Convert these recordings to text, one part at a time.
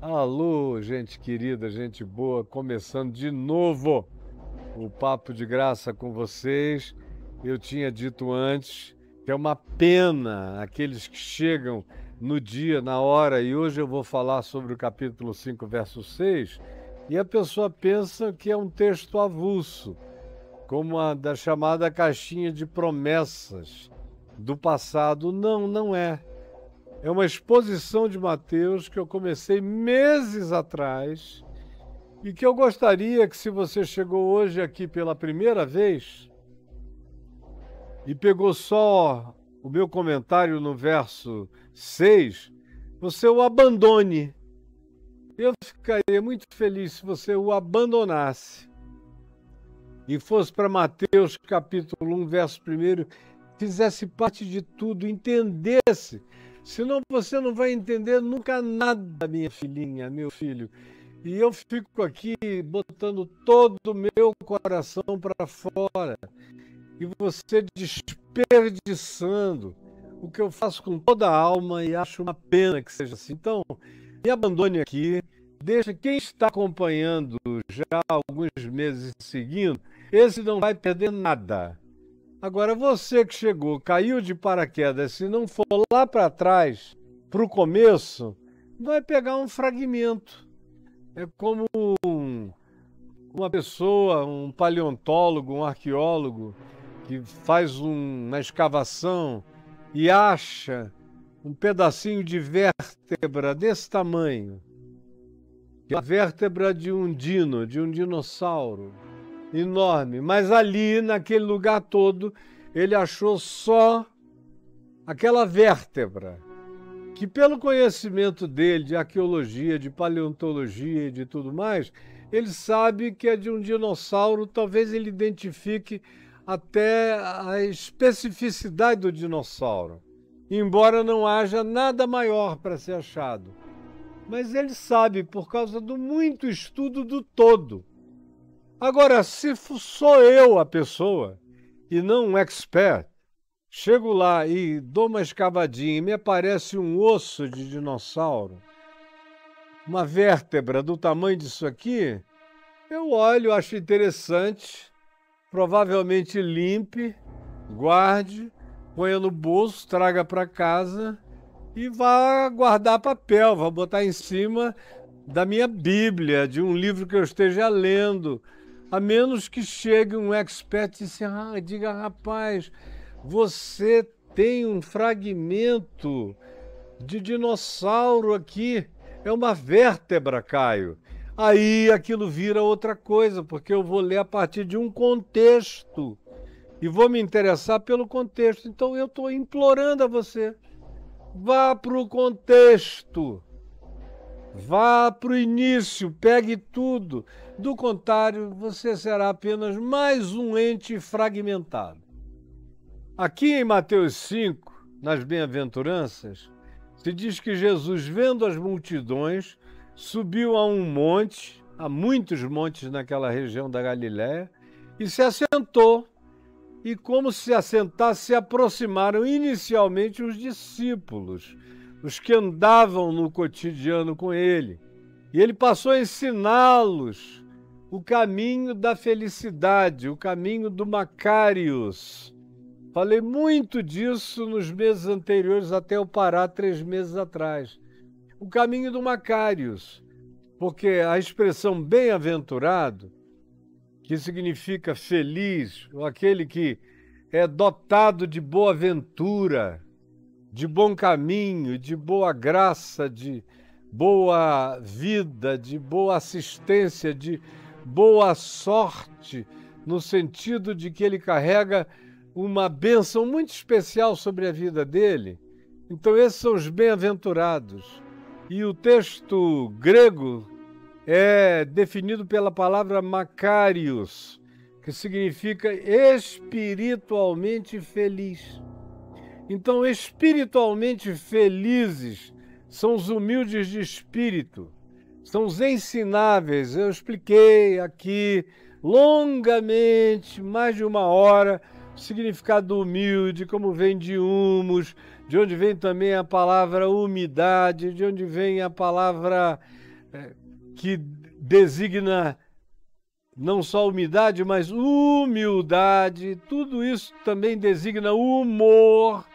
Alô, gente querida, gente boa, começando de novo o Papo de Graça com vocês. Eu tinha dito antes que é uma pena aqueles que chegam no dia, na hora, e hoje eu vou falar sobre o capítulo 5, verso 6, e a pessoa pensa que é um texto avulso, como a da chamada caixinha de promessas do passado. Não, não é. É uma exposição de Mateus que eu comecei meses atrás e que eu gostaria que, se você chegou hoje aqui pela primeira vez e pegou só o meu comentário no verso 6, você o abandone. Eu ficaria muito feliz se você o abandonasse e fosse para Mateus capítulo 1, verso 1, fizesse parte de tudo, entendesse. Senão você não vai entender nunca nada, minha filhinha, meu filho. E eu fico aqui botando todo o meu coração para fora. E você desperdiçando o que eu faço com toda a alma e acho uma pena que seja assim. Então, me abandone aqui. Deixa quem está acompanhando já há alguns meses seguindo, esse não vai perder nada. Agora, você que chegou, caiu de paraquedas, se não for lá para trás, para o começo, vai pegar um fragmento. É como uma pessoa, um paleontólogo, um arqueólogo, que faz uma escavação e acha um pedacinho de vértebra desse tamanho, que é a vértebra de um dino, de um dinossauro enorme, mas ali, naquele lugar todo, ele achou só aquela vértebra, que pelo conhecimento dele de arqueologia, de paleontologia e de tudo mais, ele sabe que é de um dinossauro. Talvez ele identifique até a especificidade do dinossauro, embora não haja nada maior para ser achado. Mas ele sabe por causa do muito estudo do todo. Agora, se sou eu a pessoa e não um expert, chego lá e dou uma escavadinha e me aparece um osso de dinossauro, uma vértebra do tamanho disso aqui, eu olho, acho interessante, provavelmente limpe, guarde, ponha no bolso, traga para casa e vá guardar papel, vá botar em cima da minha Bíblia, de um livro que eu esteja lendo. A menos que chegue um expert e diga, rapaz, você tem um fragmento de dinossauro aqui, é uma vértebra, Caio. Aí aquilo vira outra coisa, porque eu vou ler a partir de um contexto e vou me interessar pelo contexto. Então eu estou implorando a você, vá para o contexto. Vá para o início, pegue tudo. Do contrário, você será apenas mais um ente fragmentado. Aqui em Mateus 5, nas bem-aventuranças, se diz que Jesus, vendo as multidões, subiu a um monte, há muitos montes naquela região da Galiléia, e se assentou. E como se assentasse, se aproximaram inicialmente os discípulos, os que andavam no cotidiano com ele. E ele passou a ensiná-los o caminho da felicidade, o caminho do Macarius. Falei muito disso nos meses anteriores, até eu parar 3 meses atrás. O caminho do Macarius, porque a expressão bem-aventurado, que significa feliz, ou aquele que é dotado de boa ventura, de bom caminho, de boa graça, de boa vida, de boa assistência, de boa sorte, no sentido de que ele carrega uma bênção muito especial sobre a vida dele. Então esses são os bem-aventurados. E o texto grego é definido pela palavra Macarius, que significa espiritualmente feliz. Então, espiritualmente felizes são os humildes de espírito, são os ensináveis. Eu expliquei aqui longamente, mais de 1 hora, o significado do humilde, como vem de humus, de onde vem também a palavra umidade, de onde vem a palavra que designa não só umidade, mas humildade. Tudo isso também designa humor.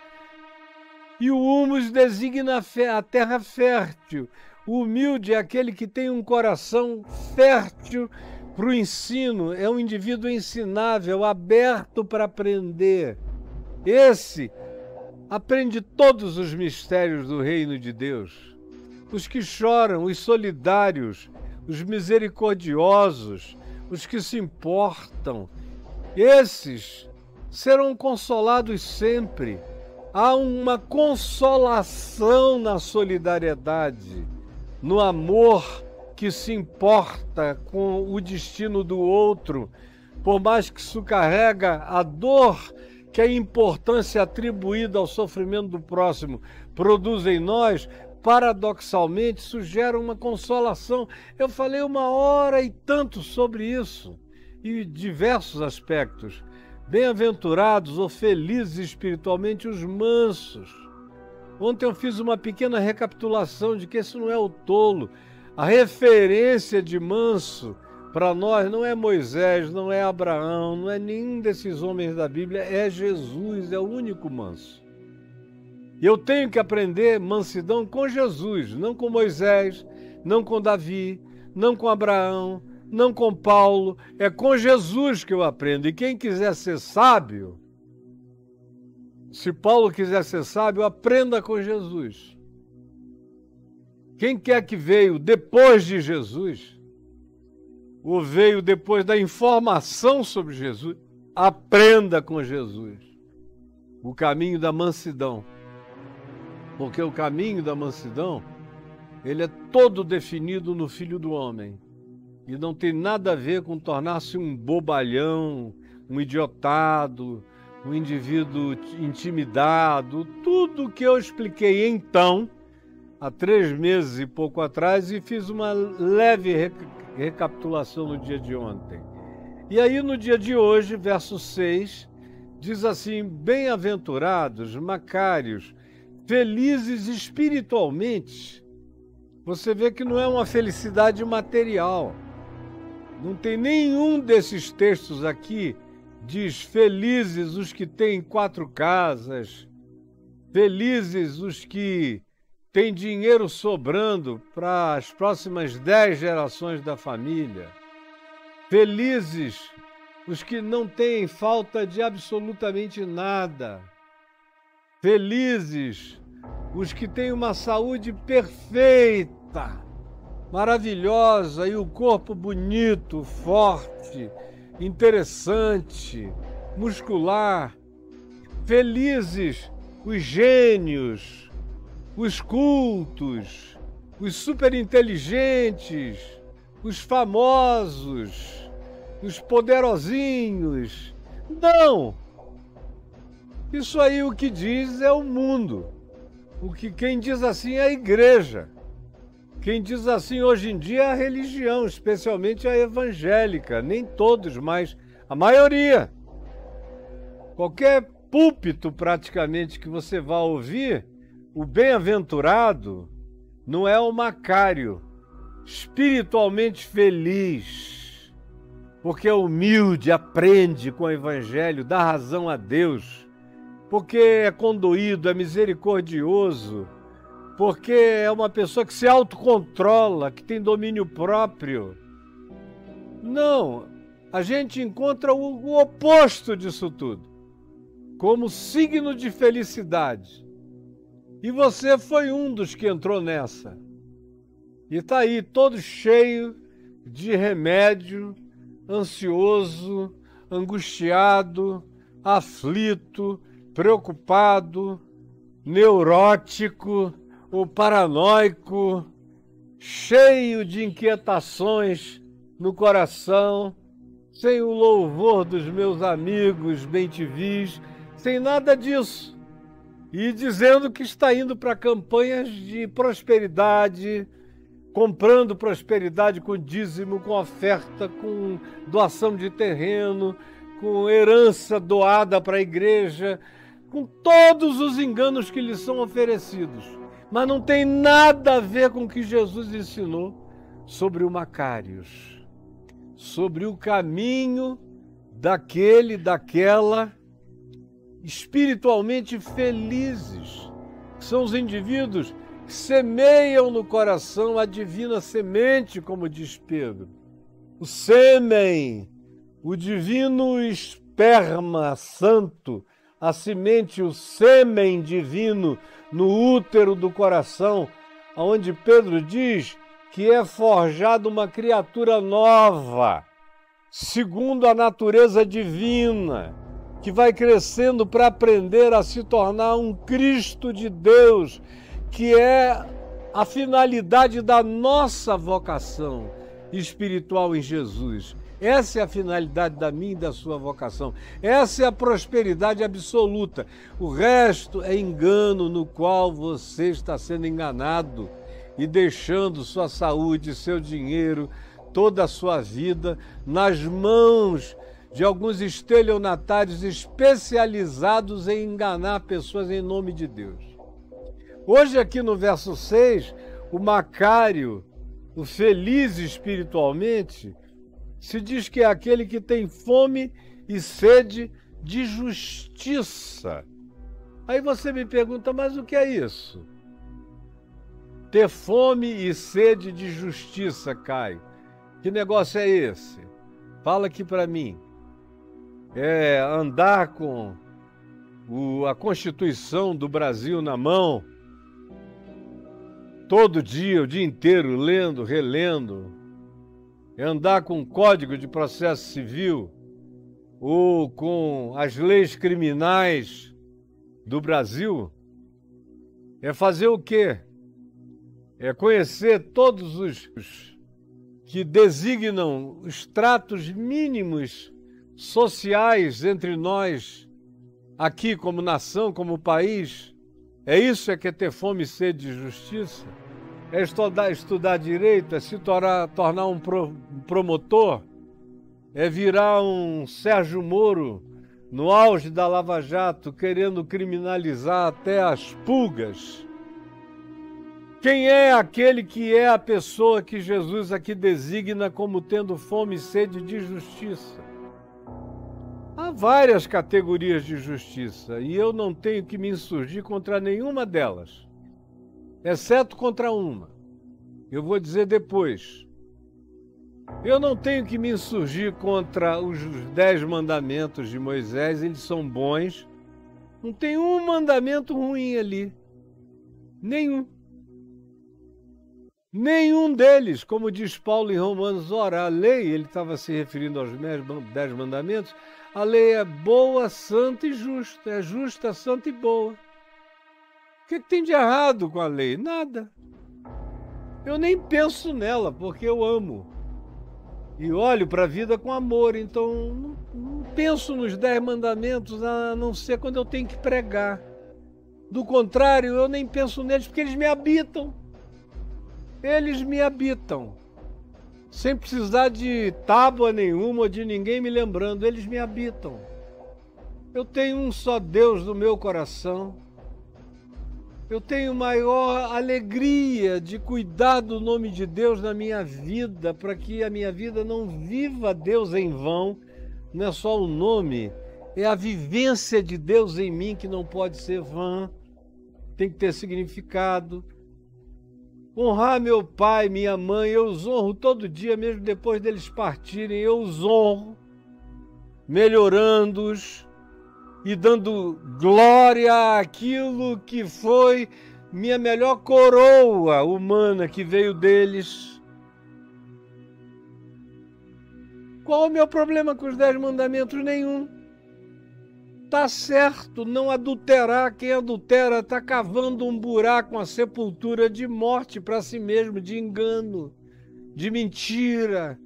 E o humus designa a terra fértil. O humilde é aquele que tem um coração fértil para o ensino, é um indivíduo ensinável, aberto para aprender. Esse aprende todos os mistérios do reino de Deus. Os que choram, os solidários, os misericordiosos, os que se importam, esses serão consolados sempre. Há uma consolação na solidariedade, no amor que se importa com o destino do outro, por mais que isso carrega a dor que a importância atribuída ao sofrimento do próximo produz em nós, paradoxalmente, isso gera uma consolação. Eu falei 1h e tanto sobre isso, e diversos aspectos. Bem-aventurados ou felizes espiritualmente os mansos. Ontem eu fiz uma pequena recapitulação de que esse não é o tolo. A referência de manso para nós não é Moisés, não é Abraão, não é nenhum desses homens da Bíblia, é Jesus, é o único manso. E eu tenho que aprender mansidão com Jesus, não com Moisés, não com Davi, não com Abraão, não com Paulo, é com Jesus que eu aprendo. E quem quiser ser sábio, se Paulo quiser ser sábio, aprenda com Jesus. Quem quer que veio depois de Jesus, ou veio depois da informação sobre Jesus, aprenda com Jesus. O caminho da mansidão. Porque o caminho da mansidão, ele é todo definido no Filho do Homem. E não tem nada a ver com tornar-se um bobalhão, um idiotado, um indivíduo intimidado. Tudo que eu expliquei então, há 3 meses e pouco atrás, e fiz uma leve recapitulação no dia de ontem. E aí no dia de hoje, verso 6, diz assim: bem-aventurados, macários, felizes espiritualmente. Você vê que não é uma felicidade material. Não tem nenhum desses textos aqui diz felizes os que têm 4 casas, felizes os que têm dinheiro sobrando para as próximas 10 gerações da família, felizes os que não têm falta de absolutamente nada, felizes os que têm uma saúde perfeita, maravilhosa, e o corpo bonito, forte, interessante, muscular. Felizes os gênios, os cultos, os superinteligentes, os famosos, os poderosinhos. Não! Isso aí o que diz é o mundo. Quem diz assim é a igreja. Quem diz assim hoje em dia é a religião, especialmente a evangélica. Nem todos, mas a maioria. Qualquer púlpito praticamente que você vá ouvir, o bem-aventurado não é o macário, espiritualmente feliz, porque é humilde, aprende com o evangelho, dá razão a Deus, porque é condoído, é misericordioso, porque é uma pessoa que se autocontrola, que tem domínio próprio. Não, a gente encontra o oposto disso tudo, como signo de felicidade. E você foi um dos que entrou nessa. E está aí todo cheio de remédio, ansioso, angustiado, aflito, preocupado, neurótico ou paranoico, cheio de inquietações no coração, sem o louvor dos meus amigos bem-te-vis, sem nada disso. E dizendo que está indo para campanhas de prosperidade, comprando prosperidade com dízimo, com oferta, com doação de terreno, com herança doada para a igreja, com todos os enganos que lhes são oferecidos. Mas não tem nada a ver com o que Jesus ensinou. sobre o Macários, sobre o caminho daquele, daquela espiritualmente felizes, que são os indivíduos que semeiam no coração a divina semente, como diz Pedro. O sêmen, o divino esperma santo, a semente, o sêmen divino no útero do coração, onde Pedro diz que é forjada uma criatura nova, segundo a natureza divina, que vai crescendo para aprender a se tornar um Cristo de Deus, que é a finalidade da nossa vocação espiritual em Jesus. Essa é a finalidade da minha e da sua vocação. Essa é a prosperidade absoluta. O resto é engano no qual você está sendo enganado e deixando sua saúde, seu dinheiro, toda a sua vida nas mãos de alguns estelionatários especializados em enganar pessoas em nome de Deus. Hoje aqui no verso 6, o Macário, o feliz espiritualmente, se diz que é aquele que tem fome e sede de justiça. Aí você me pergunta, mas o que é isso? Ter fome e sede de justiça, Caio. Que negócio é esse? Fala aqui para mim. É andar com a Constituição do Brasil na mão, todo dia, o dia inteiro, lendo, relendo. É andar com o Código de Processo Civil ou com as leis criminais do Brasil? É fazer o quê? É conhecer todos os que designam os tratos mínimos sociais entre nós, aqui como nação, como país. É isso que é ter fome e sede de justiça? É estudar direito? É se tornar um promotor? É virar um Sérgio Moro no auge da Lava Jato, querendo criminalizar até as pulgas? Quem é aquele que é a pessoa que Jesus aqui designa como tendo fome e sede de justiça? Há várias categorias de justiça e eu não tenho que me insurgir contra nenhuma delas, exceto contra uma. Eu vou dizer depois. Eu não tenho que me insurgir contra os 10 mandamentos de Moisés, eles são bons. Não tem um mandamento ruim ali. Nenhum. Nenhum deles, como diz Paulo em Romanos, ora, a lei, ele estava se referindo aos 10 mandamentos, a lei é boa, santa e justa. É justa, santa e boa. O que tem de errado com a lei? Nada. Eu nem penso nela, porque eu amo. E olho para a vida com amor. Então, não penso nos 10 mandamentos, a não ser quando eu tenho que pregar. Do contrário, eu nem penso neles, porque eles me habitam. Eles me habitam. Sem precisar de tábua nenhuma ou de ninguém me lembrando, eles me habitam. Eu tenho um só Deus no meu coração. Eu tenho maior alegria de cuidar do nome de Deus na minha vida, para que a minha vida não viva Deus em vão. Não é só o nome, é a vivência de Deus em mim que não pode ser vã, tem que ter significado. Honrar meu pai, minha mãe, eu os honro todo dia, mesmo depois deles partirem, eu os honro, melhorando-os e dando glória àquilo que foi minha melhor coroa humana que veio deles. Qual o meu problema com os 10 mandamentos? Nenhum. Tá certo, não adulterar. Quem adultera está cavando um buraco, uma sepultura de morte para si mesmo, de engano, de mentira,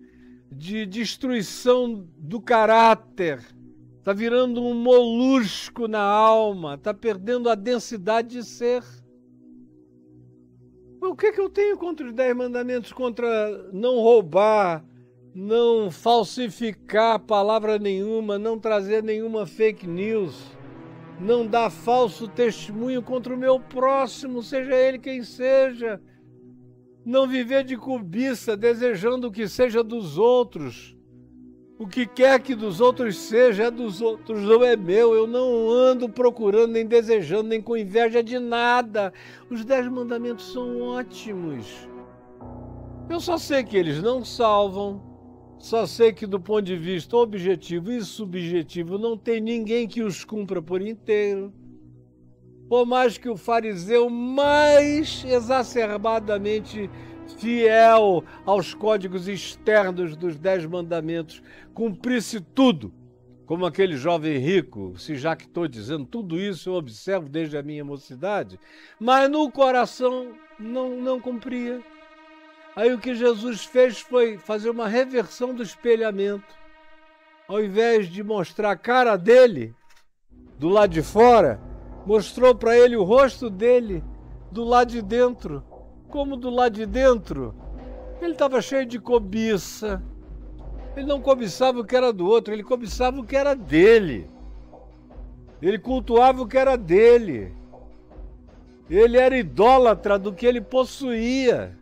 de destruição do caráter. Está virando um molusco na alma, está perdendo a densidade de ser. O que eu tenho contra os 10 mandamentos? Contra não roubar, não falsificar palavra nenhuma, não trazer nenhuma fake news, não dar falso testemunho contra o meu próximo, seja ele quem seja. Não viver de cobiça, desejando o que seja dos outros. O que quer que dos outros seja, é dos outros, não é meu. Eu não ando procurando, nem desejando, nem com inveja de nada. Os 10 mandamentos são ótimos. Eu só sei que eles não salvam. Só sei que do ponto de vista objetivo e subjetivo não tem ninguém que os cumpra por inteiro. Por mais que o fariseu mais exacerbadamente fiel aos códigos externos dos 10 mandamentos cumprisse tudo, como aquele jovem rico se jactou dizendo, tudo isso eu observo desde a minha mocidade, mas no coração não cumpria. Aí o que Jesus fez foi fazer uma reversão do espelhamento. Ao invés de mostrar a cara dele do lado de fora, mostrou para ele o rosto dele do lado de dentro. Como do lado de dentro, ele estava cheio de cobiça. Ele não cobiçava o que era do outro, ele cobiçava o que era dele. Ele cultuava o que era dele. Ele era idólatra do que ele possuía.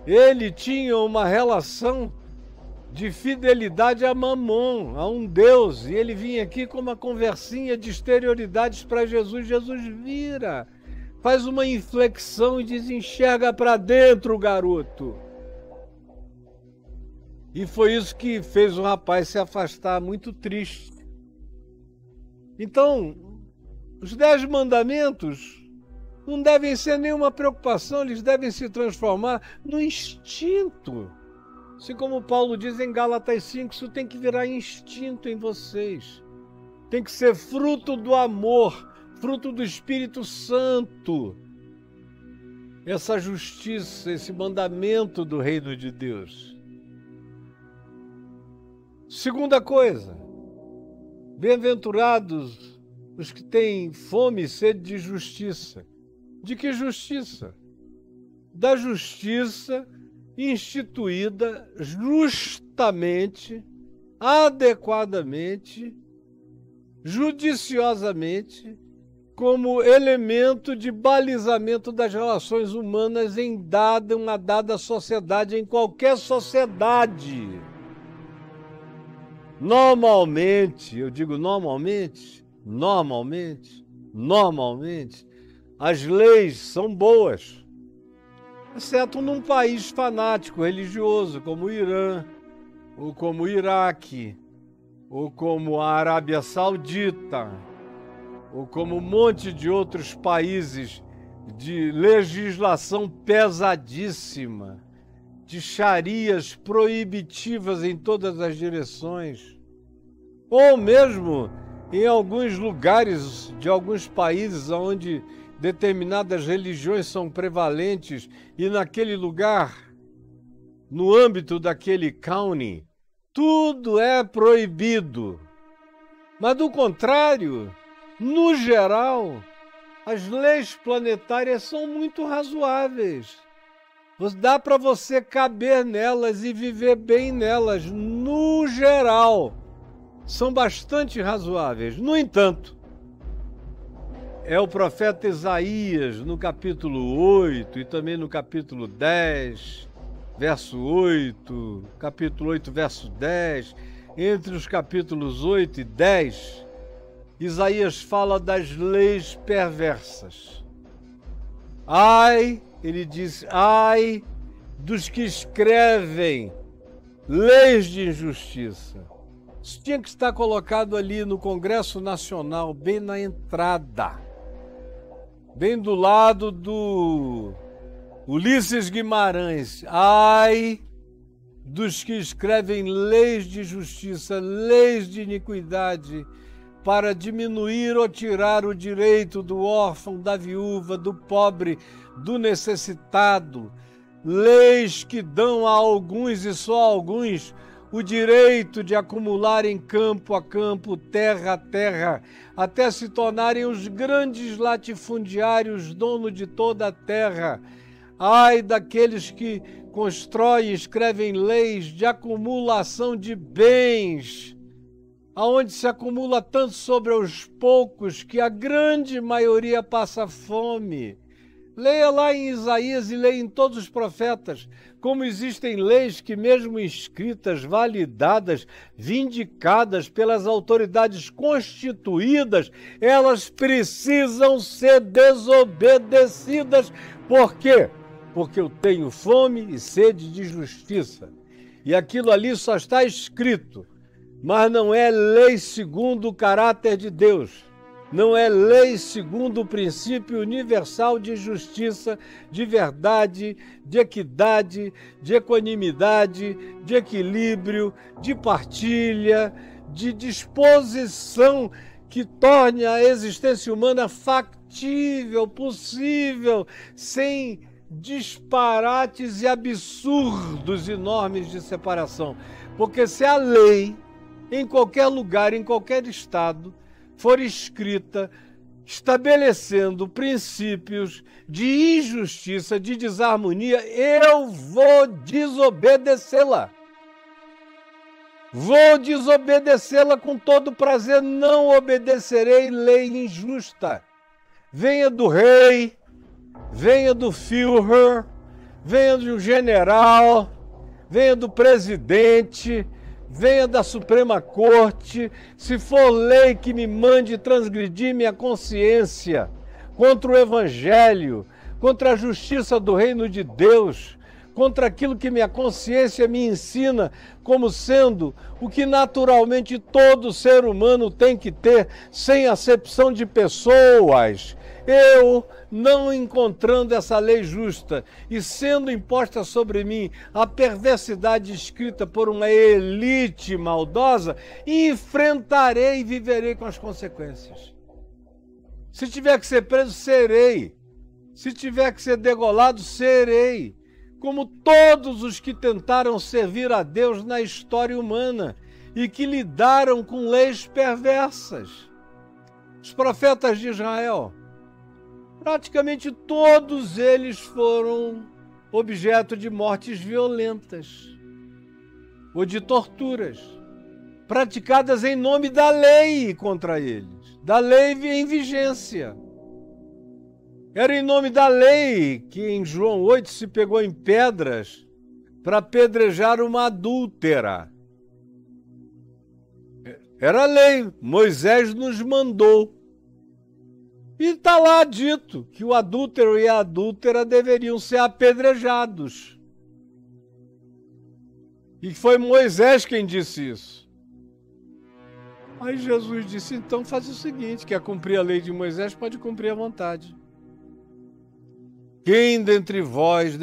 Ele tinha uma relação de fidelidade a Mamon, a um Deus. E ele vinha aqui com uma conversinha de exterioridades para Jesus. Jesus vira, faz uma inflexão e diz, enxerga para dentro, garoto. E foi isso que fez o rapaz se afastar muito triste. Então, os 10 mandamentos não devem ser nenhuma preocupação, eles devem se transformar no instinto. Assim como Paulo diz em Gálatas 5, isso tem que virar instinto em vocês. Tem que ser fruto do amor, fruto do Espírito Santo. Essa justiça, esse mandamento do reino de Deus. Segunda coisa, bem-aventurados os que têm fome e sede de justiça. De que justiça? Da justiça instituída justamente, adequadamente, judiciosamente, como elemento de balizamento das relações humanas em uma dada sociedade, em qualquer sociedade. Normalmente, eu digo normalmente, as leis são boas, exceto num país fanático religioso, como o Irã, ou como o Iraque, ou como a Arábia Saudita, ou como um monte de outros países de legislação pesadíssima, de xarias proibitivas em todas as direções, ou mesmo em alguns lugares de alguns países onde determinadas religiões são prevalentes e naquele lugar, no âmbito daquele county, tudo é proibido. Mas do contrário, no geral, as leis planetárias são muito razoáveis. Dá para você caber nelas e viver bem nelas, no geral. São bastante razoáveis. No entanto, é o profeta Isaías, no capítulo 8 e também no capítulo 10, verso 8, capítulo 8, verso 10, entre os capítulos 8 e 10, Isaías fala das leis perversas. Ai, ele diz, ai dos que escrevem leis de injustiça. Isso tinha que estar colocado ali no Congresso Nacional, bem na entrada, bem do lado do Ulisses Guimarães. Ai dos que escrevem leis de justiça, leis de iniquidade, para diminuir ou tirar o direito do órfão, da viúva, do pobre, do necessitado. Leis que dão a alguns e só a alguns o direito de acumularem campo a campo, terra a terra, até se tornarem os grandes latifundiários, dono de toda a terra. Ai daqueles que constroem e escrevem leis de acumulação de bens, aonde se acumula tanto sobre os poucos que a grande maioria passa fome. Leia lá em Isaías e leia em todos os profetas como existem leis que, mesmo escritas, validadas, vindicadas pelas autoridades constituídas, elas precisam ser desobedecidas. Por quê? Porque eu tenho fome e sede de justiça. E aquilo ali só está escrito, mas não é lei segundo o caráter de Deus. Não é lei segundo o princípio universal de justiça, de verdade, de equidade, de equanimidade, de equilíbrio, de partilha, de disposição que torne a existência humana factível, possível, sem disparates e absurdos enormes de separação. Porque se a lei, em qualquer lugar, em qualquer estado, for escrita estabelecendo princípios de injustiça, de desarmonia, eu vou desobedecê-la. Vou desobedecê-la com todo prazer, não obedecerei lei injusta. Venha do rei, venha do Führer, venha do general, venha do presidente, venha da Suprema Corte, se for lei que me mande transgredir minha consciência contra o Evangelho, contra a justiça do reino de Deus, contra aquilo que minha consciência me ensina como sendo o que naturalmente todo ser humano tem que ter, sem acepção de pessoas. Eu, não encontrando essa lei justa e sendo imposta sobre mim a perversidade escrita por uma elite maldosa, enfrentarei e viverei com as consequências. Se tiver que ser preso, serei. Se tiver que ser degolado, serei. Como todos os que tentaram servir a Deus na história humana e que lidaram com leis perversas. Os profetas de Israel, praticamente todos eles foram objeto de mortes violentas ou de torturas, praticadas em nome da lei contra eles, da lei em vigência. Era em nome da lei que em João 8 se pegou em pedras para apedrejar uma adúltera. Era a lei, Moisés nos mandou. E está lá dito que o adúltero e a adúltera deveriam ser apedrejados. E foi Moisés quem disse isso. Aí Jesus disse, então faz o seguinte, quer cumprir a lei de Moisés, pode cumprir à vontade. Quem dentre vós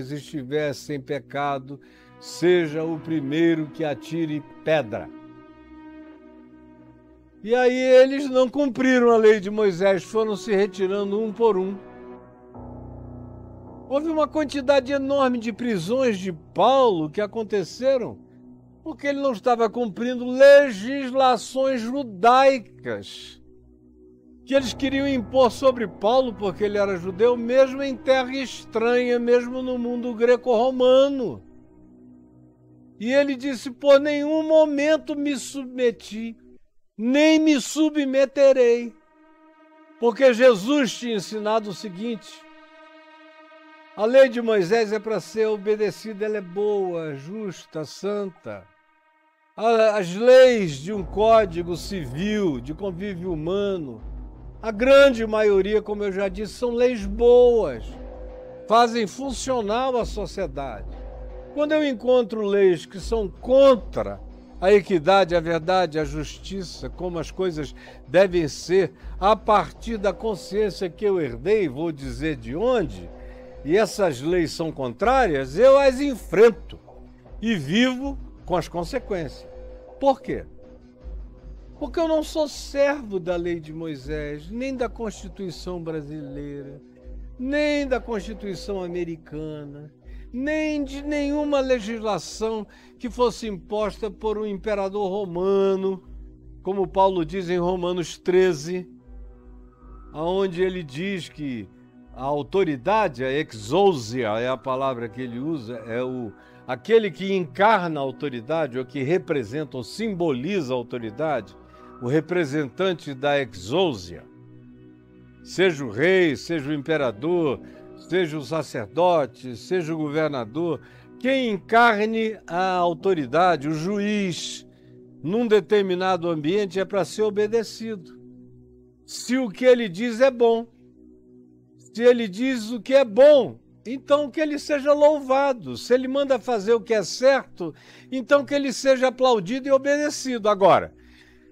estiver sem pecado, seja o primeiro que atire pedra. E aí eles não cumpriram a lei de Moisés, foram se retirando um por um. Houve uma quantidade enorme de prisões de Paulo que aconteceram porque ele não estava cumprindo legislações judaicas que eles queriam impor sobre Paulo porque ele era judeu, mesmo em terra estranha, mesmo no mundo greco-romano. E ele disse, por nenhum momento me submeti, nem me submeterei, porque Jesus tinha ensinado o seguinte, a lei de Moisés é para ser obedecida, ela é boa, justa, santa. As leis de um código civil, de convívio humano, a grande maioria, como eu já disse, são leis boas, fazem funcional a sociedade. Quando eu encontro leis que são contra a equidade, a verdade, a justiça, como as coisas devem ser, a partir da consciência que eu herdei, vou dizer de onde, e essas leis são contrárias, eu as enfrento e vivo com as consequências. Por quê? Porque eu não sou servo da lei de Moisés, nem da Constituição brasileira, nem da Constituição americana, nem de nenhuma legislação que fosse imposta por um imperador romano, como Paulo diz em Romanos 13, onde ele diz que a autoridade, a exousia é a palavra que ele usa, é aquele que encarna a autoridade, ou que representa ou simboliza a autoridade, o representante da exousia. seja o rei, seja o imperador, seja o sacerdote, seja o governador, quem encarne a autoridade, o juiz, num determinado ambiente é para ser obedecido. Se o que ele diz é bom, se ele diz o que é bom, então que ele seja louvado. Se ele manda fazer o que é certo, então que ele seja aplaudido e obedecido. Agora,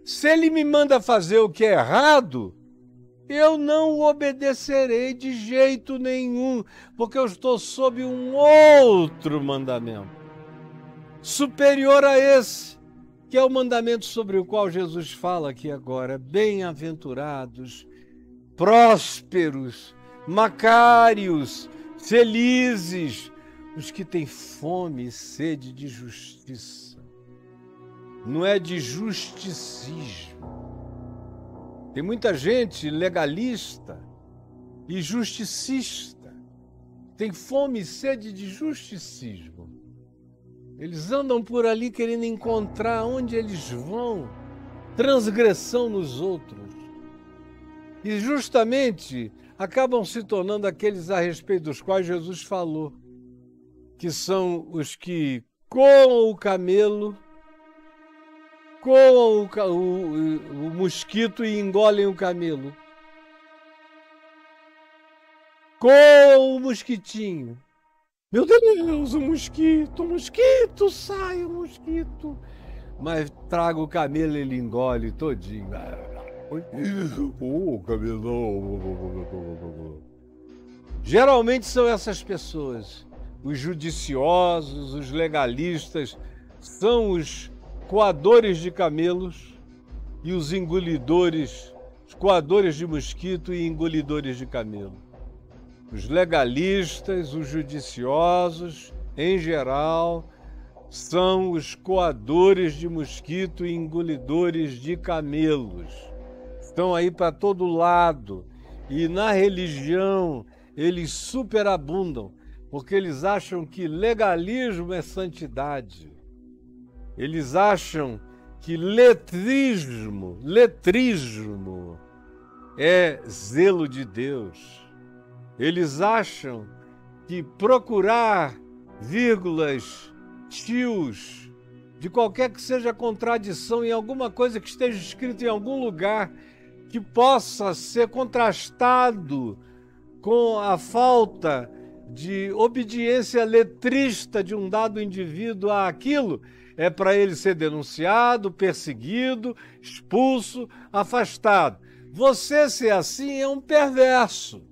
se ele me manda fazer o que é errado, eu não o obedecerei de jeito nenhum, porque eu estou sob um outro mandamento, superior a esse, que é o mandamento sobre o qual Jesus fala aqui agora. Bem-aventurados, prósperos, macários, felizes, os que têm fome e sede de justiça. Não é de justicismo. Tem muita gente legalista e justicista. Tem fome e sede de justicismo. Eles andam por ali querendo encontrar onde eles vão transgressão nos outros. E justamente acabam se tornando aqueles a respeito dos quais Jesus falou, que são os que coam o camelo, coam o mosquito e engolem o camelo. Coam o mosquitinho. Meu Deus, o mosquito, sai o mosquito. Mas traga o camelo, ele engole todinho. Camelão. Geralmente são essas pessoas, os judiciosos, os legalistas, são os coadores de camelos e os engolidores, os coadores de mosquito e engolidores de camelo. Os legalistas, os judiciosos, em geral, são os coadores de mosquito e engolidores de camelos. Estão aí para todo lado. E na religião eles superabundam, porque eles acham que legalismo é santidade. Eles acham que letrismo é zelo de Deus. Eles acham que procurar vírgulas, tios, de qualquer que seja a contradição em alguma coisa que esteja escrito em algum lugar, que possa ser contrastado com a falta de obediência letrista de um dado indivíduo àquilo, é para ele ser denunciado, perseguido, expulso, afastado. Você ser assim é um perverso.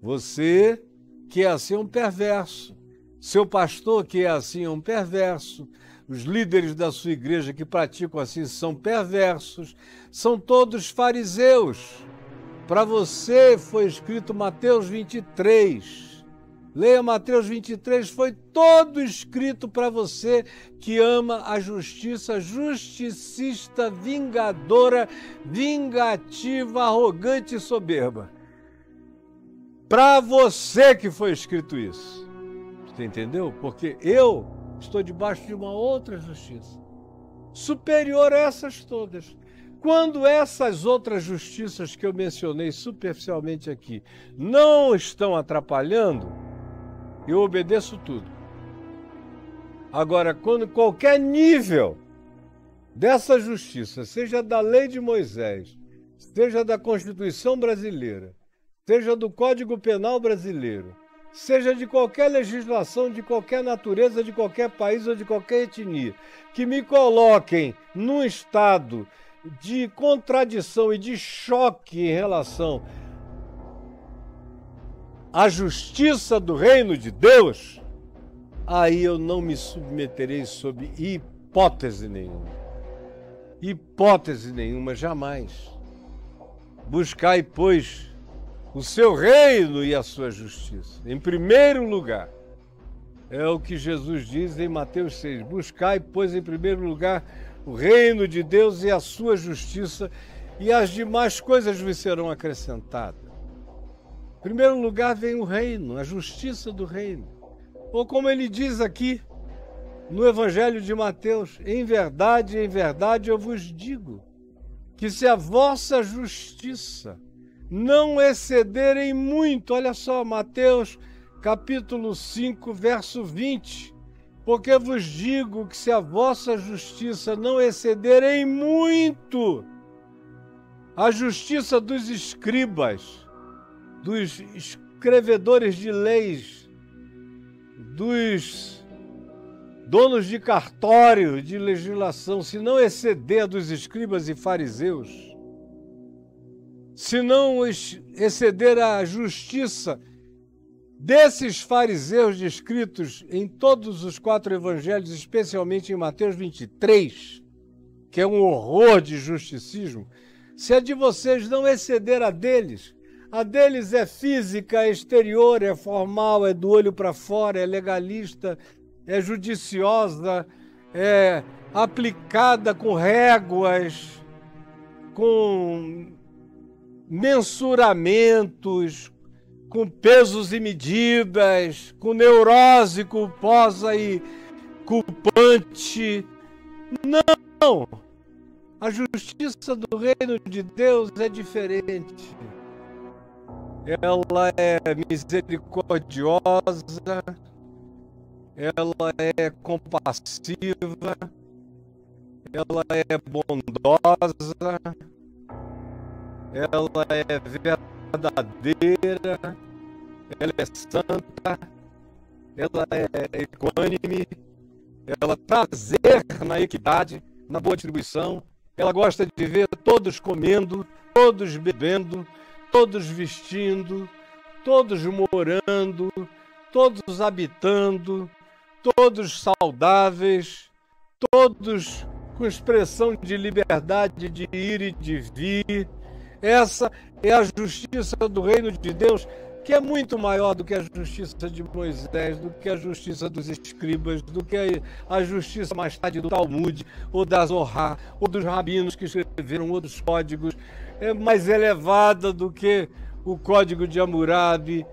Você que é assim é um perverso. Seu pastor que é assim é um perverso. Os líderes da sua igreja que praticam assim são perversos. São todos fariseus. Para você foi escrito Mateus 23. Leia Mateus 23, foi todo escrito para você que ama a justiça, justicista, vingadora, vingativa, arrogante e soberba. Para você que foi escrito isso. Você entendeu? Porque eu estou debaixo de uma outra justiça, superior a essas todas. Quando essas outras justiças que eu mencionei superficialmente aqui não estão atrapalhando, eu obedeço tudo. Agora, quando qualquer nível dessa justiça, seja da lei de Moisés, seja da Constituição brasileira, seja do Código Penal brasileiro, seja de qualquer legislação, de qualquer natureza, de qualquer país ou de qualquer etnia, que me coloquem num estado de contradição e de choque em relação à justiça do reino de Deus, aí eu não me submeterei sob hipótese nenhuma. Hipótese nenhuma, jamais. Buscai, pois, o seu reino e a sua justiça. Em primeiro lugar, é o que Jesus diz em Mateus 6. Buscai, pois, em primeiro lugar, o reino de Deus e a sua justiça, e as demais coisas vos serão acrescentadas. Em primeiro lugar vem o reino, a justiça do reino. Ou como ele diz aqui no Evangelho de Mateus, em verdade eu vos digo, que se a vossa justiça não excederem muito. Olha só, Mateus capítulo 5, verso 20. Porque vos digo que se a vossa justiça não excederem muito a justiça dos escribas, dos escrevedores de leis, dos donos de cartório de legislação, se não exceder a dos escribas e fariseus, se não exceder a justiça desses fariseus descritos em todos os 4 evangelhos, especialmente em Mateus 23, que é um horror de justicismo, se a de vocês não exceder a deles é física, é exterior, é formal, é do olho para fora, é legalista, é judiciosa, é aplicada com réguas, com mensuramentos, com pesos e medidas, com neurose culposa e culpante. Não! A justiça do reino de Deus é diferente. Ela é misericordiosa, ela é compassiva, ela é bondosa, ela é verdadeira, ela é santa, ela é equânime, ela prazer na equidade, na boa distribuição, ela gosta de ver todos comendo, todos bebendo, todos vestindo, todos morando, todos habitando, todos saudáveis, todos com expressão de liberdade de ir e de vir. Essa é a justiça do reino de Deus, que é muito maior do que a justiça de Moisés, do que a justiça dos escribas, do que a justiça mais tarde do Talmud, ou da Zorá, ou dos rabinos que escreveram outros códigos. É mais elevada do que o código de Hammurabi,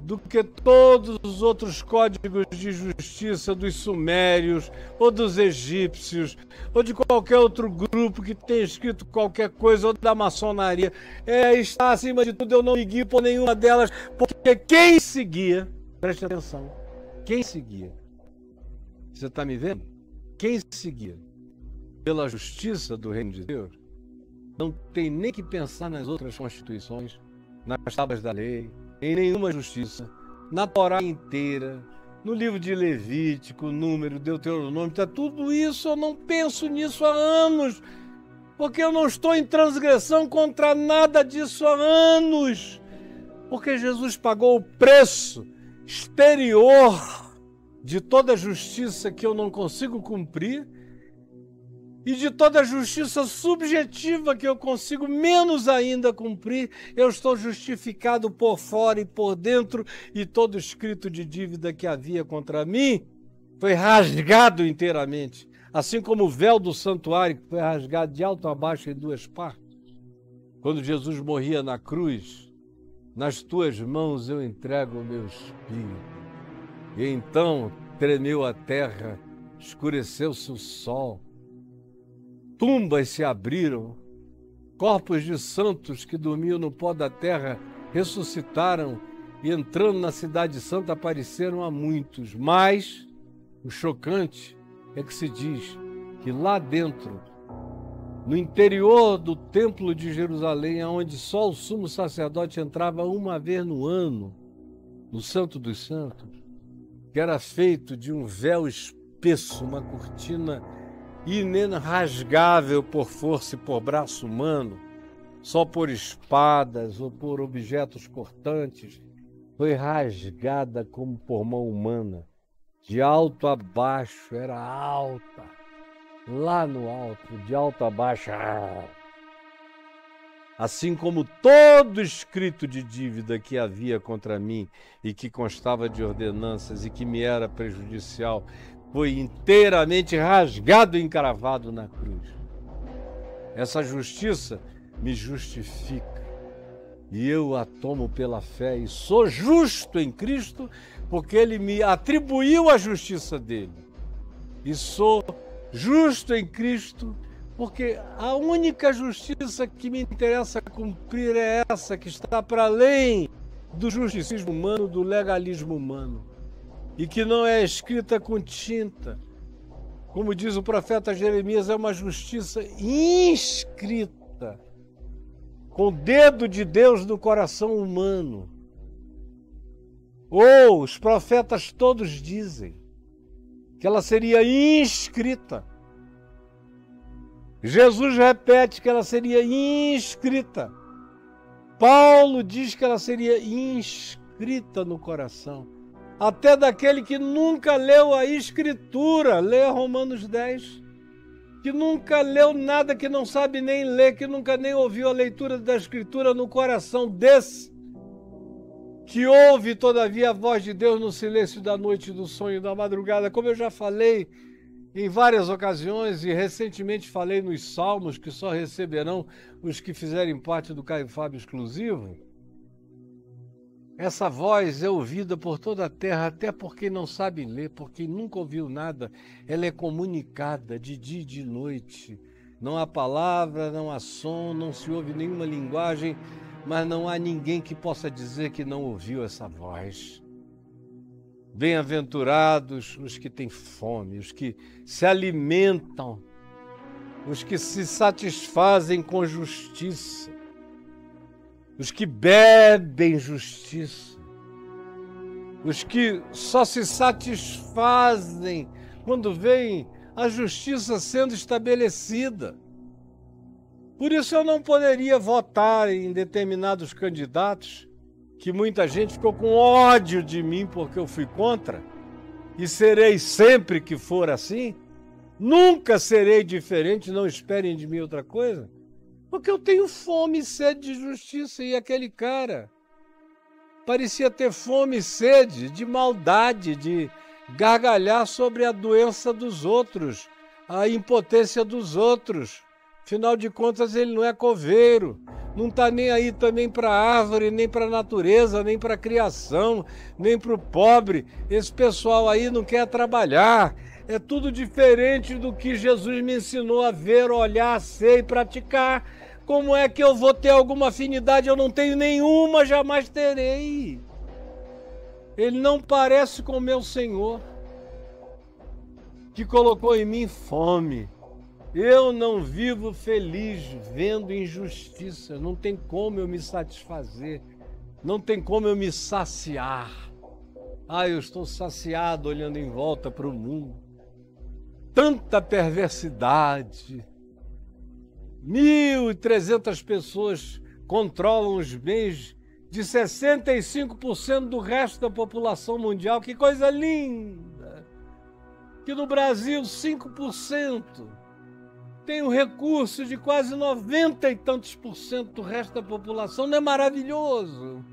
do que todos os outros códigos de justiça dos sumérios, ou dos egípcios, ou de qualquer outro grupo que tenha escrito qualquer coisa, ou da maçonaria. Está acima de tudo, eu não me guio por nenhuma delas, porque quem seguia, preste atenção, quem seguia, você está me vendo? Quem seguia pela justiça do reino de Deus, não tem nem que pensar nas outras constituições, nas tábuas da lei, em nenhuma justiça, na Torá inteira, no livro de Levítico, Número, Deuteronômio, tudo isso eu não penso nisso há anos, porque eu não estou em transgressão contra nada disso há anos, porque Jesus pagou o preço exterior de toda a justiça que eu não consigo cumprir, e de toda a justiça subjetiva que eu consigo menos ainda cumprir. Eu estou justificado por fora e por dentro, e todo escrito de dívida que havia contra mim foi rasgado inteiramente, assim como o véu do santuário que foi rasgado de alto a baixo em 2 partes. Quando Jesus morria na cruz, nas tuas mãos eu entrego o meu espírito. E então tremeu a terra, escureceu-se o sol, tumbas se abriram, corpos de santos que dormiam no pó da terra ressuscitaram e, entrando na cidade santa, apareceram a muitos. Mas o chocante é que se diz que lá dentro, no interior do templo de Jerusalém, onde só o sumo sacerdote entrava uma vez no ano, no Santo dos Santos, que era feito de um véu espesso, uma cortina inenrasgável por força e por braço humano, só por espadas ou por objetos cortantes, foi rasgada como por mão humana, de alto a baixo, era alta, lá no alto, de alto a baixo, assim como todo escrito de dívida que havia contra mim e que constava de ordenanças e que me era prejudicial, foi inteiramente rasgado e encravado na cruz. Essa justiça me justifica e eu a tomo pela fé e sou justo em Cristo, porque Ele me atribuiu a justiça dele. E sou justo em Cristo Porque a única justiça que me interessa cumprir é essa, que está para além do justicismo humano, do legalismo humano, e que não é escrita com tinta. Como diz o profeta Jeremias, é uma justiça inscrita, com o dedo de Deus no coração humano. Ou os profetas todos dizem que ela seria inscrita. Jesus repete que ela seria inscrita. Paulo diz que ela seria inscrita no coração. Até daquele que nunca leu a Escritura, lê Romanos 10, que nunca leu nada, que não sabe nem ler, que nunca nem ouviu a leitura da Escritura no coração desse, que ouve todavia a voz de Deus no silêncio da noite, do sonho, da madrugada, como eu já falei em várias ocasiões e recentemente falei nos Salmos, que só receberão os que fizerem parte do Caio Fábio exclusivo. Essa voz é ouvida por toda a terra, até por quem não sabe ler, por quem nunca ouviu nada. Ela é comunicada de dia e de noite. Não há palavra, não há som, não se ouve nenhuma linguagem, mas não há ninguém que possa dizer que não ouviu essa voz. Bem-aventurados os que têm fome, os que se alimentam, os que se satisfazem com justiça, os que bebem justiça, os que só se satisfazem quando veem a justiça sendo estabelecida. Por isso eu não poderia votar em determinados candidatos, que muita gente ficou com ódio de mim porque eu fui contra, e serei sempre que for assim. Nunca serei diferente, não esperem de mim outra coisa, porque eu tenho fome e sede de justiça, e aquele cara parecia ter fome e sede de maldade, de gargalhar sobre a doença dos outros, a impotência dos outros. Afinal de contas, ele não é coveiro, não está nem aí também para a árvore, nem para a natureza, nem para a criação, nem para o pobre. Esse pessoal aí não quer trabalhar. É tudo diferente do que Jesus me ensinou a ver, olhar, ser e praticar. Como é que eu vou ter alguma afinidade? Eu não tenho nenhuma, jamais terei. Ele não parece com o meu Senhor, que colocou em mim fome. Eu não vivo feliz vendo injustiça, não tem como eu me satisfazer, não tem como eu me saciar. Eu estou saciado olhando em volta para o mundo. Tanta perversidade. 1.300 pessoas controlam os bens de 65% do resto da população mundial. Que coisa linda! Que no Brasil 5% tem o recurso de quase 90 e tantos por cento do resto da população. Não é maravilhoso?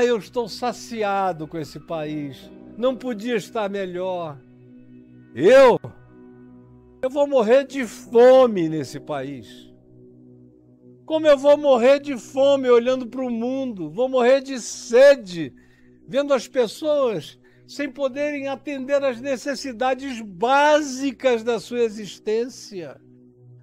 Eu estou saciado com esse país. Não podia estar melhor. Eu vou morrer de fome nesse país. Como eu vou morrer de fome olhando para o mundo? Vou morrer de sede, vendo as pessoas sem poderem atender às necessidades básicas da sua existência.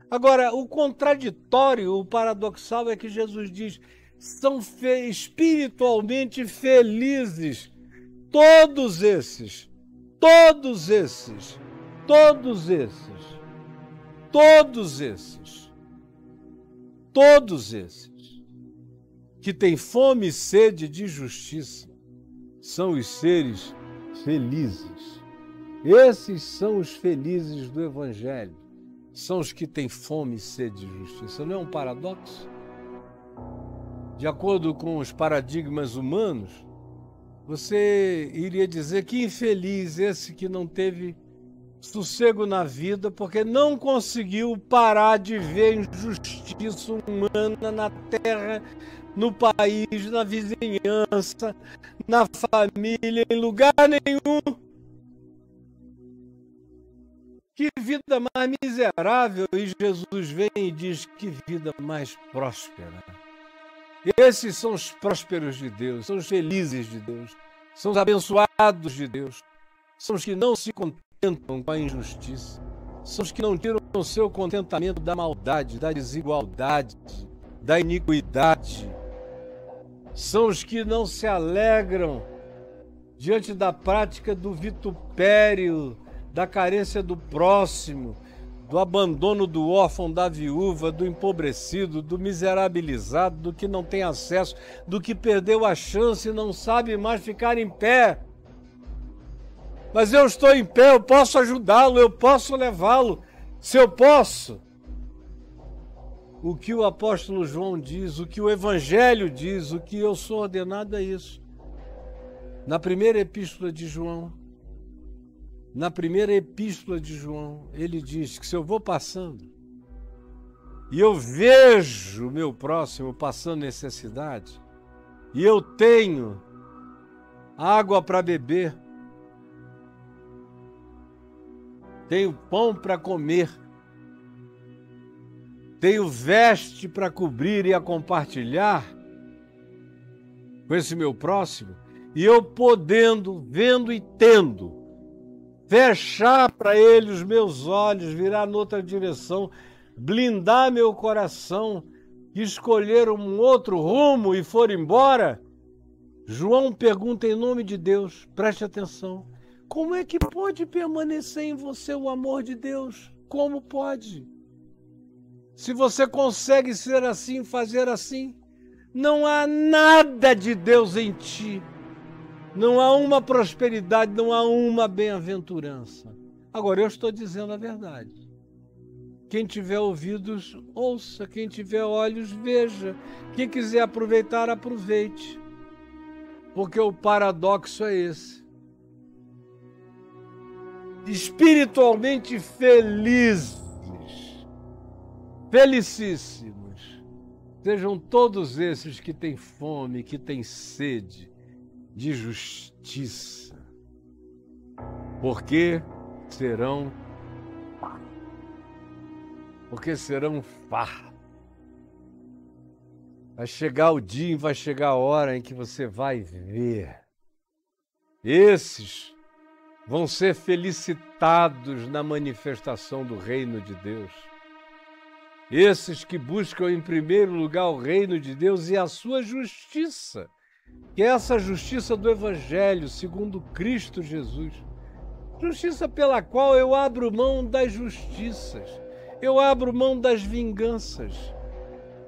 Agora, o contraditório, o paradoxal é que Jesus diz: são espiritualmente felizes todos esses, todos esses, todos esses, todos esses, todos esses que têm fome e sede de justiça são os seres felizes. Esses são os felizes do Evangelho. São os que têm fome e sede de justiça. Não é um paradoxo? De acordo com os paradigmas humanos, você iria dizer que infeliz esse que não teve sossego na vida porque não conseguiu parar de ver injustiça humana na terra, no país, na vizinhança, na família, em lugar nenhum. Que vida mais miserável! E Jesus vem e diz: que vida mais próspera. Esses são os prósperos de Deus, são os felizes de Deus, são os abençoados de Deus, são os que não se contentam com a injustiça, são os que não tiram o seu contentamento da maldade, da desigualdade, da iniquidade. São os que não se alegram diante da prática do vitupério, da carência do próximo, do abandono do órfão, da viúva, do empobrecido, do miserabilizado, do que não tem acesso, do que perdeu a chance e não sabe mais ficar em pé. Mas eu estou em pé, eu posso ajudá-lo, eu posso levá-lo, se eu posso. O que o apóstolo João diz, o que o Evangelho diz, o que eu sou ordenado é isso. Na primeira epístola de João, ele diz que se eu vou passando e eu vejo o meu próximo passando necessidade e eu tenho água para beber, tenho pão para comer, tenho veste para cobrir e a compartilhar com esse meu próximo, e eu podendo, vendo e tendo, fechar para ele os meus olhos, virar noutra direção, blindar meu coração, escolher um outro rumo e for embora, João pergunta em nome de Deus, preste atenção, como é que pode permanecer em você o amor de Deus? Como pode? Se você consegue ser assim, fazer assim, não há nada de Deus em ti. Não há uma prosperidade, não há uma bem-aventurança. Agora, eu estou dizendo a verdade. Quem tiver ouvidos, ouça. Quem tiver olhos, veja. Quem quiser aproveitar, aproveite. Porque o paradoxo é esse. Espiritualmente felizes, felicíssimos, sejam todos esses que têm fome, que têm sede de justiça, porque serão fartos. Vai chegar o dia e vai chegar a hora em que você vai ver. Esses vão ser felicitados na manifestação do reino de Deus. Esses que buscam em primeiro lugar o reino de Deus e a sua justiça, que é essa justiça do Evangelho, segundo Cristo Jesus. Justiça pela qual eu abro mão das justiças, eu abro mão das vinganças,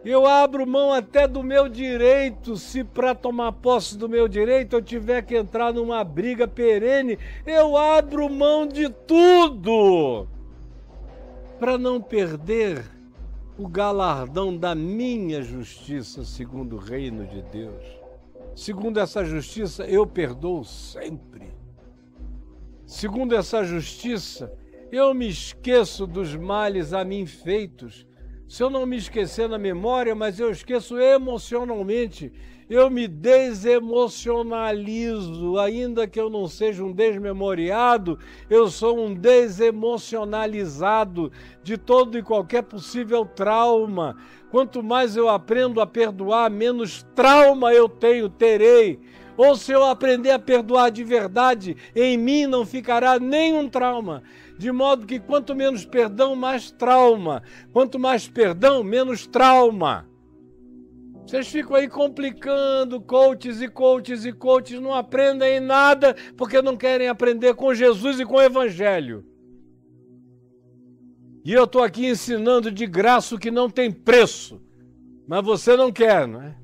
eu abro mão até do meu direito, se para tomar posse do meu direito eu tiver que entrar numa briga perene, eu abro mão de tudo para não perder o galardão da minha justiça, segundo o reino de Deus. Segundo essa justiça, eu perdoo sempre. Segundo essa justiça, eu me esqueço dos males a mim feitos. Se eu não me esquecer na memória, mas eu esqueço emocionalmente, eu me desemocionalizo, ainda que eu não seja um desmemoriado, eu sou um desemocionalizado de todo e qualquer possível trauma. Quanto mais eu aprendo a perdoar, menos trauma eu terei. Ou se eu aprender a perdoar de verdade, em mim não ficará nenhum trauma. De modo que quanto menos perdão, mais trauma. Quanto mais perdão, menos trauma. Vocês ficam aí complicando, coaches, não aprendem nada porque não querem aprender com Jesus e com o Evangelho. E eu estou aqui ensinando de graça o que não tem preço. Mas você não quer, não é?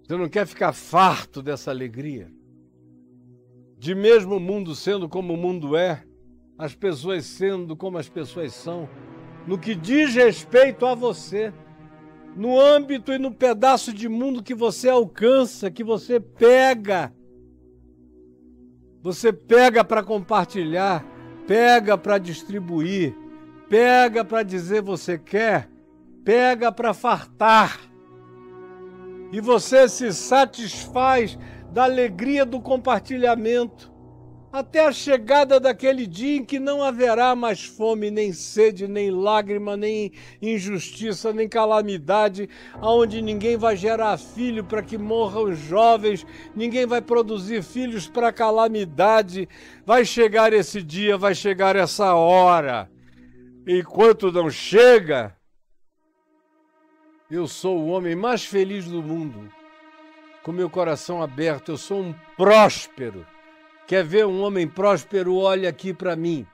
Você não quer ficar farto dessa alegria? De mesmo o mundo sendo como o mundo é, as pessoas sendo como as pessoas são, no que diz respeito a você, no âmbito e no pedaço de mundo que você alcança, que você pega para compartilhar, pega para distribuir, pega para dizer você quer, pega para fartar. E você se satisfaz da alegria do compartilhamento. até a chegada daquele dia em que não haverá mais fome, nem sede, nem lágrima, nem injustiça, nem calamidade, aonde ninguém vai gerar filho para que morram jovens, ninguém vai produzir filhos para calamidade. Vai chegar esse dia, vai chegar essa hora. Enquanto não chega, eu sou o homem mais feliz do mundo, com meu coração aberto, eu sou um próspero. Quer ver um homem próspero? Olha aqui para mim,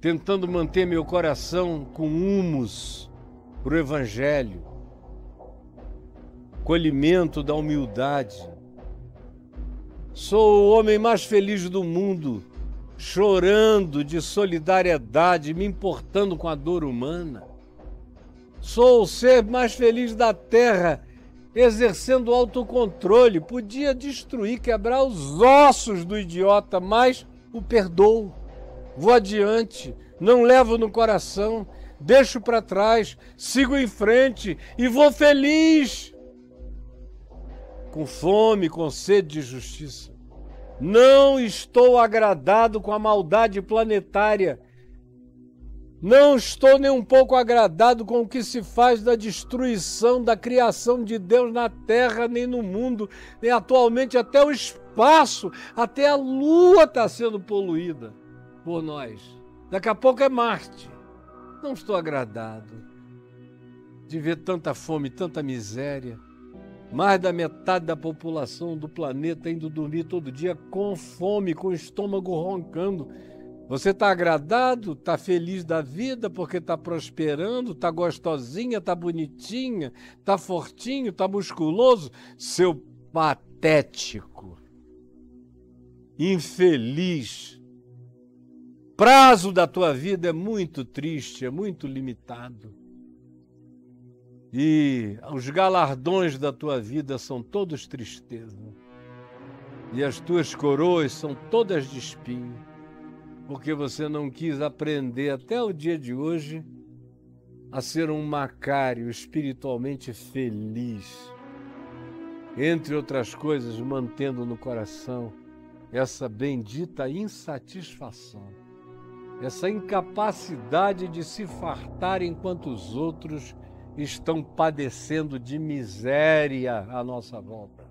tentando manter meu coração com humus para o Evangelho, com o alimento da humildade. Sou o homem mais feliz do mundo, chorando de solidariedade, me importando com a dor humana. Sou o ser mais feliz da terra, exercendo autocontrole. Podia destruir, quebrar os ossos do idiota, mas o perdoo. Vou adiante, não levo no coração, deixo para trás, sigo em frente e vou feliz. Com fome, com sede de justiça. Não estou agradado com a maldade planetária. Não estou nem um pouco agradado com o que se faz da destruição da criação de Deus na Terra, nem no mundo, nem atualmente até o espaço, até a Lua está sendo poluída por nós. Daqui a pouco é Marte. Não estou agradado de ver tanta fome, tanta miséria. Mais da metade da população do planeta indo dormir todo dia com fome, com o estômago roncando. Você está agradado, está feliz da vida porque está prosperando, está gostosinha, está bonitinha, está fortinho, está musculoso? Seu patético, infeliz. Prazo da tua vida é muito triste, é muito limitado. E os galardões da tua vida são todos tristeza. E as tuas coroas são todas de espinho. Porque você não quis aprender até o dia de hoje a ser um macário espiritualmente feliz. Entre outras coisas, mantendo no coração essa bendita insatisfação, essa incapacidade de se fartar enquanto os outros estão padecendo de miséria à nossa volta.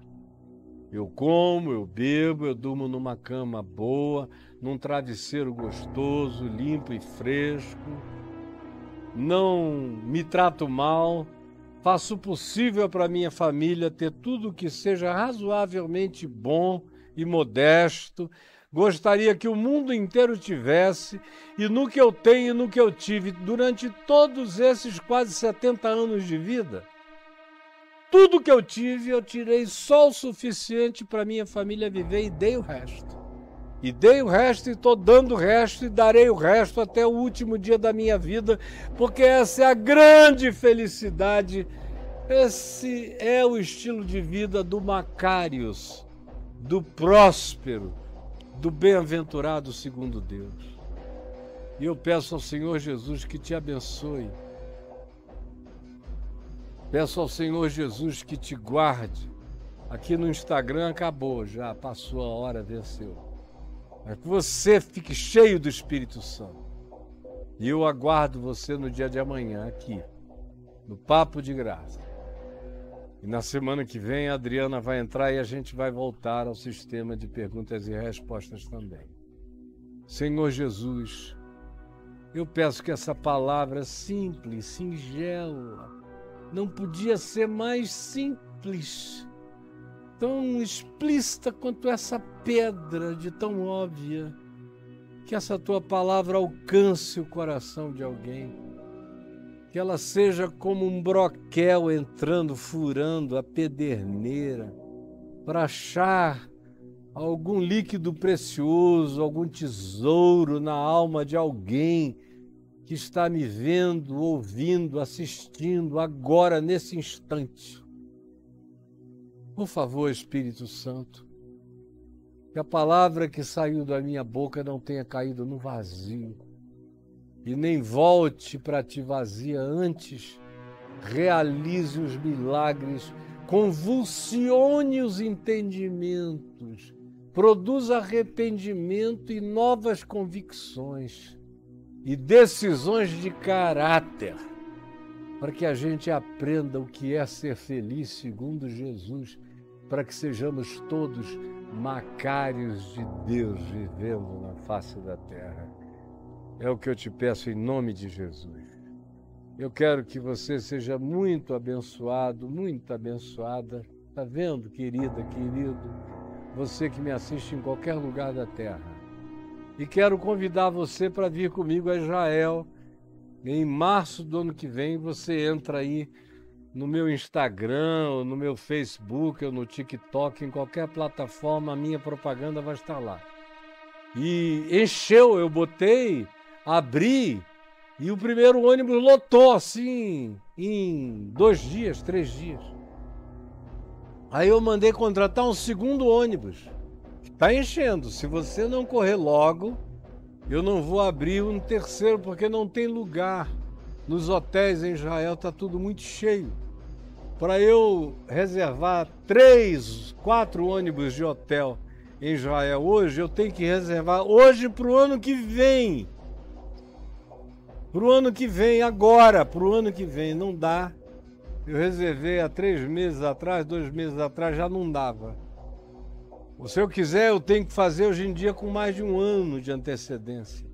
Eu como, eu bebo, eu durmo numa cama boa, num travesseiro gostoso, limpo e fresco. Não me trato mal, faço o possível para minha família ter tudo que seja razoavelmente bom e modesto. Gostaria que o mundo inteiro tivesse, e no que eu tenho e no que eu tive durante todos esses quase 70 anos de vida, tudo que eu tive, eu tirei só o suficiente para minha família viver e dei o resto. E dei o resto e estou dando o resto e darei o resto até o último dia da minha vida, porque essa é a grande felicidade, esse é o estilo de vida do Macários, do próspero, do bem-aventurado segundo Deus. E eu peço ao Senhor Jesus que te abençoe. Peço ao Senhor Jesus que te guarde. Aqui no Instagram acabou já, passou a hora, venceu. Mas que você fique cheio do Espírito Santo. E eu aguardo você no dia de amanhã aqui, no Papo de Graça. E na semana que vem a Adriana vai entrar e a gente vai voltar ao sistema de perguntas e respostas também. Senhor Jesus, eu peço que essa palavra simples, singela, não podia ser mais simples, tão explícita quanto essa pedra de tão óbvia, que essa tua palavra alcance o coração de alguém. Que ela seja como um broquel entrando, furando a pederneira, para achar algum líquido precioso, algum tesouro na alma de alguém que está me vendo, ouvindo, assistindo agora, nesse instante. Por favor, Espírito Santo, que a palavra que saiu da minha boca não tenha caído no vazio, e nem volte para ti vazia, antes realize os milagres, convulsione os entendimentos, produz arrependimento e novas convicções e decisões de caráter, para que a gente aprenda o que é ser feliz segundo Jesus, para que sejamos todos macários de Deus vivendo na face da terra. É o que eu te peço em nome de Jesus. Eu quero que você seja muito abençoado, muito abençoada. Tá vendo, querida, querido? Você que me assiste em qualquer lugar da terra. E quero convidar você para vir comigo a Israel. Em março do ano que vem, você entra aí no meu Instagram, ou no meu Facebook, ou no TikTok, em qualquer plataforma, a minha propaganda vai estar lá. E encheu, eu botei, abri, e o primeiro ônibus lotou assim, em 2 dias, 3 dias. Aí eu mandei contratar um segundo ônibus. Está enchendo. Se você não correr logo, eu não vou abrir um terceiro, porque não tem lugar. Nos hotéis em Israel está tudo muito cheio. Para eu reservar 3, 4 ônibus de hotel em Israel hoje, eu tenho que reservar hoje para o ano que vem. Para o ano que vem, agora, para o ano que vem, não dá. Eu reservei há 3 meses atrás, 2 meses atrás, já não dava. Se eu quiser, eu tenho que fazer hoje em dia com mais de 1 ano de antecedência,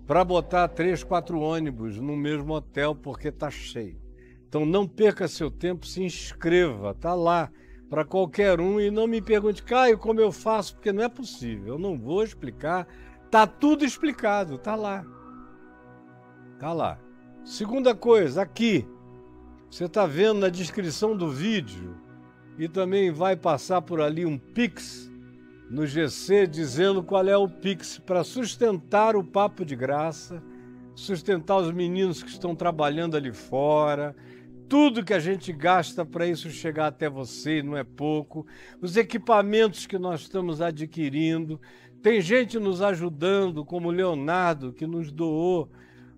para botar 3, 4 ônibus no mesmo hotel, porque está cheio. Então não perca seu tempo, se inscreva, tá lá para qualquer um, e não me pergunte, Caio, como eu faço, porque não é possível, eu não vou explicar, tá tudo explicado, tá lá. Tá lá. Segunda coisa, aqui, você está vendo na descrição do vídeo, e também vai passar por ali um Pix no GC, dizendo qual é o Pix para sustentar o Papo de Graça, sustentar os meninos que estão trabalhando ali fora, tudo que a gente gasta para isso chegar até você, não é pouco, os equipamentos que nós estamos adquirindo, tem gente nos ajudando, como o Leonardo, que nos doou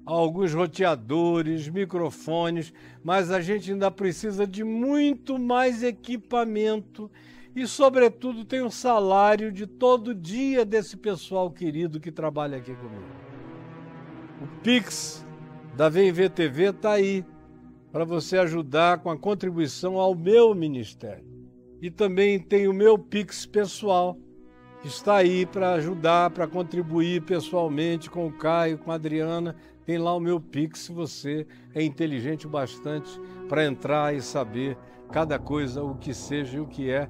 alguns roteadores, microfones, mas a gente ainda precisa de muito mais equipamento e, sobretudo, tem o salário de todo dia desse pessoal querido que trabalha aqui comigo. O Pix da VMV TV está aí para você ajudar com a contribuição ao meu ministério. E também tem o meu Pix pessoal, que está aí para ajudar, para contribuir pessoalmente com o Caio, com a Adriana. Tem lá o meu Pix, se você é inteligente o bastante para entrar e saber cada coisa, o que seja e o que é.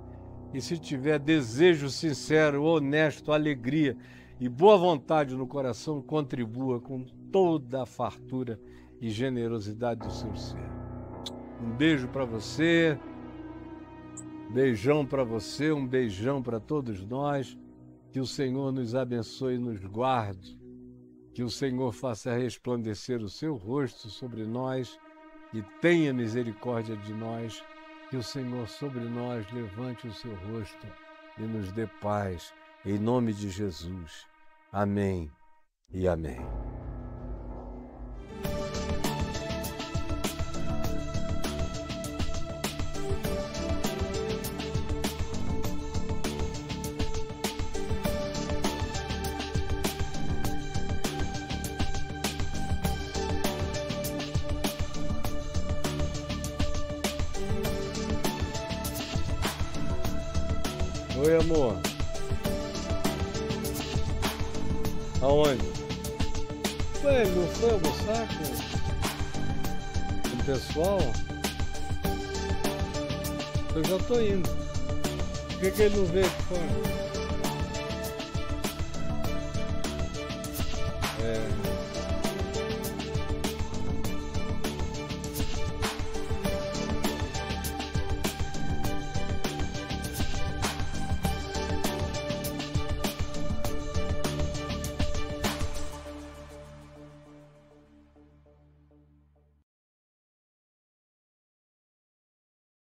E se tiver desejo sincero, honesto, alegria e boa vontade no coração, contribua com toda a fartura e generosidade do seu ser. Um beijo para você, beijão para você, um beijão para todos nós. Que o Senhor nos abençoe e nos guarde. Que o Senhor faça resplandecer o seu rosto sobre nós e tenha misericórdia de nós. Que o Senhor sobre nós levante o seu rosto e nos dê paz. Em nome de Jesus. Amém e amém. Oi, amor. Aonde? Ué, não foi almoçar com o pessoal? Eu já tô indo. Por que ele não veio aqui fora?